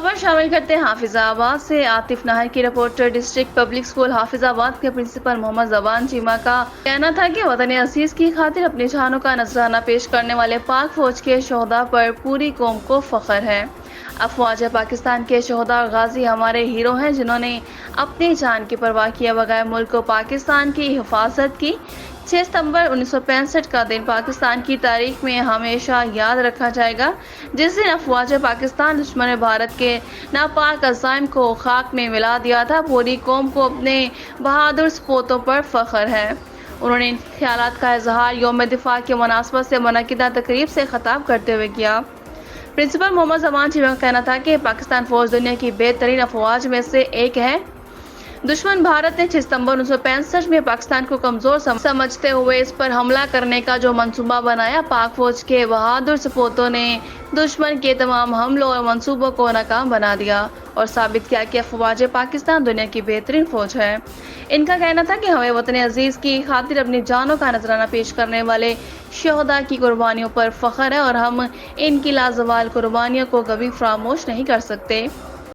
खबर शामिल करते हैं हाफिजा आबाद से। आतिफ नाहर की reporter. District public school Hafiza आबाद के प्रिंसिपल मोहम्मद जबान चीमा का कहना था कि वतन अजीज की खातिर अपनी जानों का नजराना पेश करने वाले पाक फौज के शोहदा पर पूरी कौम को फख्र है। अफवाज पाकिस्तान के शोहदा और गाजी हमारे हीरो हैं, जिन्होंने अपनी जान की परवाह किए बगैर मुल्क को पाकिस्तान की हिफाजत की। 6 सितंबर 1965 का दिन पाकिस्तान की तारीख में हमेशा याद रखा जाएगा, जिस दिन अफवाज पाकिस्तान दुश्मन भारत के नापाक अज़ाइम को खाक में मिला दिया था। पूरी कौम को अपने बहादुर सपूतों पर फख्र है। उन्होंने इन ख्यालात का इजहार यौम दिफा के मुनासबत से मुनक्किदा तकरीब से खिताब करते हुए किया। प्रिंसिपल मोहम्मद जबान चीमा का कहना था कि पाकिस्तान फौज दुनिया की बेहतरीन अफवाज में से एक है। दुश्मन भारत ने 6 सितंबर 1965 में पाकिस्तान को कमजोर समझते हुए इस पर हमला करने का जो मंसूबा बनाया, पाक फौज के बहादुर सपूतों ने दुश्मन के तमाम हमलों और मंसूबों को नाकाम बना दिया और साबित किया कि अफवाज पाकिस्तान दुनिया की बेहतरीन फौज है। इनका कहना था कि हमें वतन अजीज की खातिर अपनी जानों का नजराना पेश करने वाले शोहदा की कुर्बानियों पर फख्र है और हम इनकी लाजवाल कुर्बानियों को कभी फरामोश नहीं कर सकते।